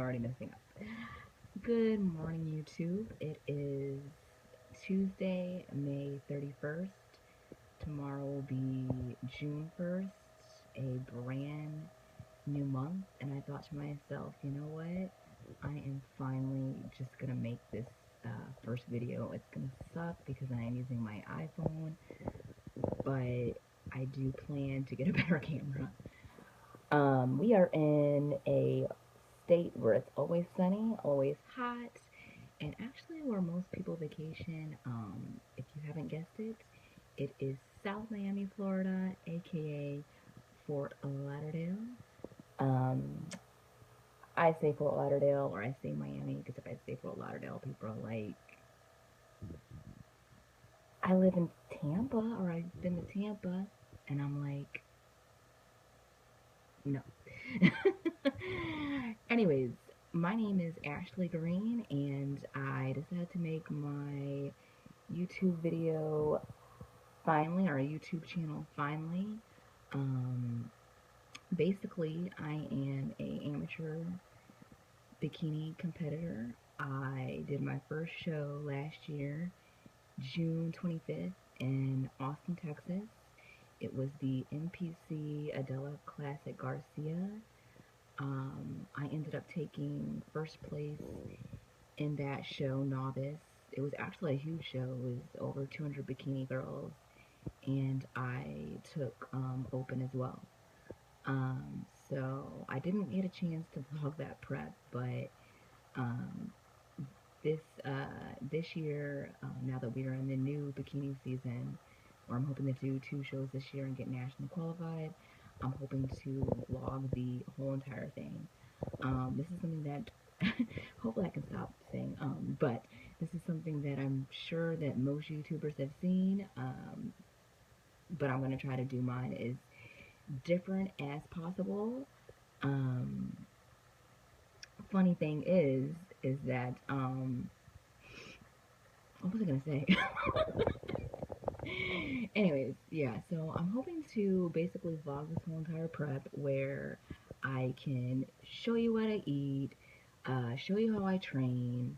already messing up. Good morning, YouTube. It is Tuesday, May 31st. Tomorrow will be June 1st, a brand new month. And I thought to myself, you know what? I am finally just gonna make this first video. It's gonna suck because I am using my iPhone, but I do plan to get a better camera. We are in a state where it's always sunny, always hot, and actually where most people vacation, if you haven't guessed it, it is South Miami, Florida, aka Fort Lauderdale. Um, I say Fort Lauderdale or I say Miami because if I say Fort Lauderdale, people are like, I live in Tampa or I've been to Tampa, and I'm like, no. Anyways, my name is Ashley Greene, and I decided to make my YouTube video finally, our YouTube channel finally. Um, Basically, I am a amateur bikini competitor. I did my first show last year, June 25th, in Austin, Texas. It was the NPC Adela Classic Garcia. I ended up taking first place in that show, Novice. It was actually a huge show. It was over 200 bikini girls, and I took open as well. So I didn't get a chance to vlog that prep, but um, this year, now that we are in the new bikini season, where I'm hoping to do 2 shows this year and get nationally qualified, I'm hoping to vlog the whole entire thing. This is something that hopefully I can stop saying but this is something that I'm sure that most YouTubers have seen, but I'm going to try to do mine as different as possible. Um, Funny thing is that what was I gonna say? Anyways, yeah, so I'm hoping to basically vlog this whole entire prep where I can show you what I eat, show you how I train,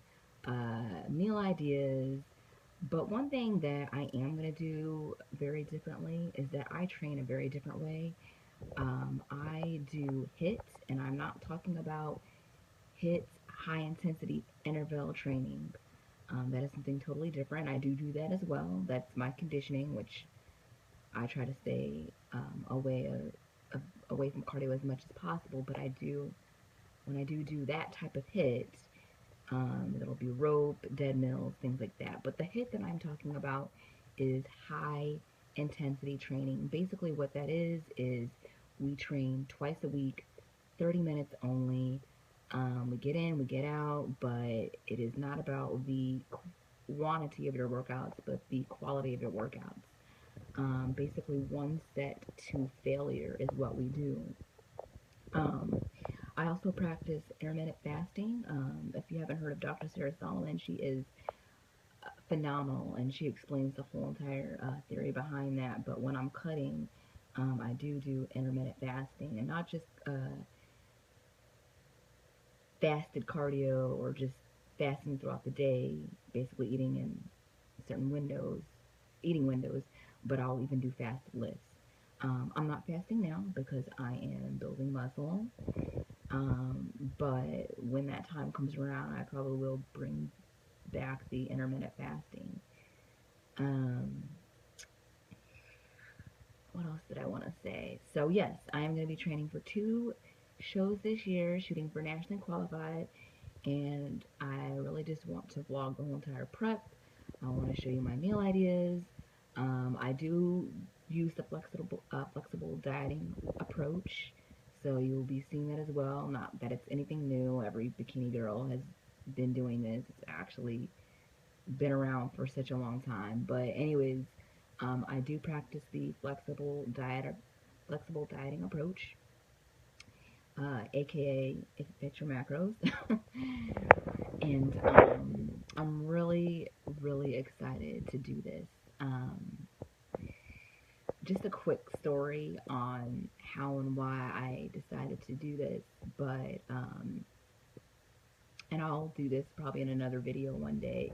meal ideas. But one thing that I am going to do very differently is that I train a very different way. I do hits, and I'm not talking about hits, high intensity interval training. That is something totally different. I do that as well. That's my conditioning, which I try to stay away from cardio as much as possible. But I do, when I do that type of hit, it'll be rope, dead mills, things like that. But the hit that I'm talking about is high intensity training. Basically, what that is we train twice a week, 30 minutes only. We get in, we get out, but it is not about the quantity of your workouts, but the quality of your workouts. Basically, one set to failure is what we do. Um, I also practice intermittent fasting. If you haven't heard of Dr. Sarah Solomon, she is phenomenal, and she explains the whole entire theory behind that. But when I'm cutting, I do intermittent fasting, and not just fasted cardio or just fasting throughout the day, basically eating in certain eating windows, but I'll even do fasted lifts. I'm not fasting now because I am building muscle, but when that time comes around, I probably will bring back the intermittent fasting. Um, what else did I want to say? So yes, I am going to be training for 2 shows this year, shooting for nationally qualified, and I really just want to vlog the whole entire prep. I want to show you my meal ideas. I do use the flexible dieting approach, so you'll be seeing that as well. Not that it's anything new. Every bikini girl has been doing this. It's actually been around for such a long time. But anyways, I do practice the flexible dieting approach, aka if it fits your macros. And I'm really excited to do this. Just a quick story on how and why I decided to do this, but and I'll do this probably in another video one day.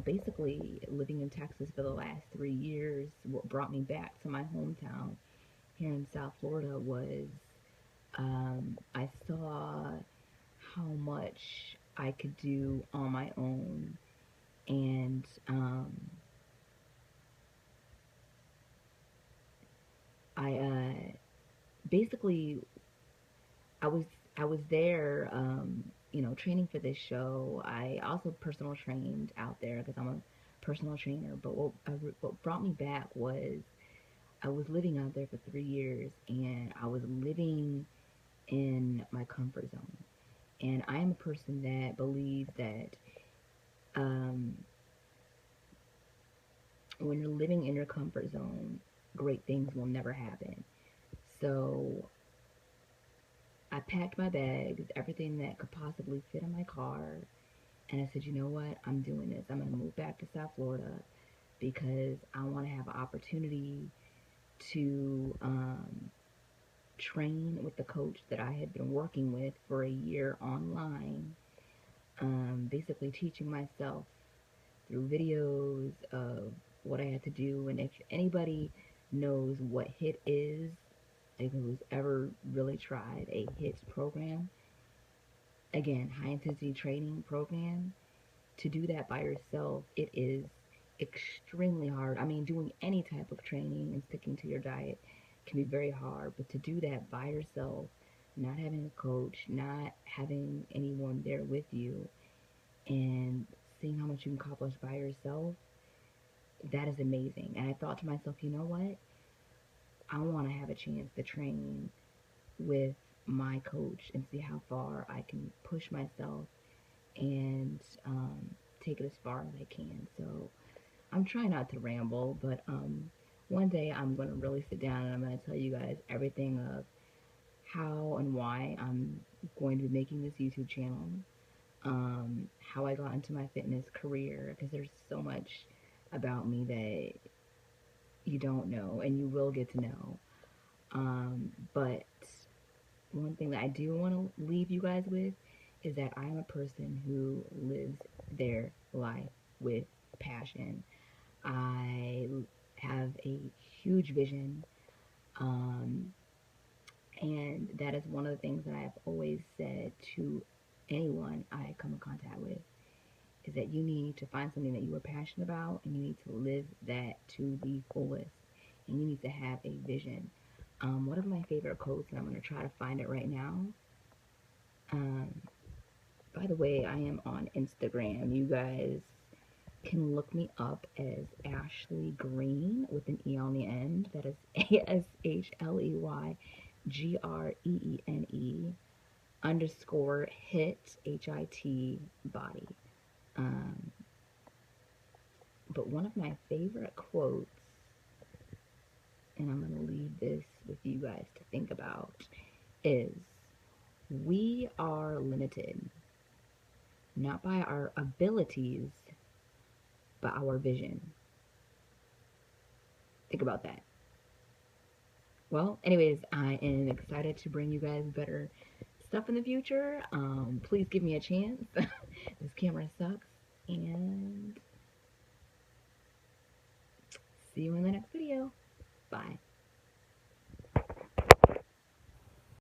Basically, living in Texas for the last 3 years, what brought me back to my hometown here in South Florida was I saw how much I could do on my own, and I basically I was I was there, training for this show. I also personal trained out there because I'm a personal trainer. But what brought me back was I was living out there for 3 years, and I was living in my comfort zone. And I am a person that believes that um, when you're living in your comfort zone, great things will never happen. So I packed my bags, everything that could possibly fit in my car, and I said, you know what? I'm doing this. I'm going to move back to South Florida because I want to have an opportunity to train with the coach that I had been working with for a year online, basically teaching myself through videos of what I had to do. And if anybody knows what HIT is, like who's ever really tried a HIT program, again, high intensity training program, to do that by yourself, it is extremely hard. I mean, doing any type of training and sticking to your diet can be very hard, but to do that by yourself, not having a coach, not having anyone there with you, and seeing how much you can accomplish by yourself, that is amazing. And I thought to myself, you know what? I want to have a chance to train with my coach and see how far I can push myself and take it as far as I can. So I'm trying not to ramble, but one day I'm going to really sit down and I'm going to tell you guys everything of how and why I'm going to be making this YouTube channel, how I got into my fitness career, because there's so much about me that you don't know and you will get to know. But one thing that I do want to leave you guys with is that I am a person who lives their life with passion. I have a huge vision, um, and that is one of the things that I have always said to anyone I come in contact with, is that you need to find something that you are passionate about, and you need to live that to the fullest, and you need to have a vision. One of my favorite quotes, and I'm going to try to find it right now. Um, by the way, I am on Instagram. You guys can look me up as Ashley Greene with an E on the end. That is ASHLEYGREENE underscore hit HIT body. Um, but one of my favorite quotes, and I'm going to leave this with you guys to think about, is we are limited not by our abilities, but our vision. Think about that. Well, anyways, I am excited to bring you guys better stuff in the future. Please give me a chance. This camera sucks. And see you in the next video. Bye.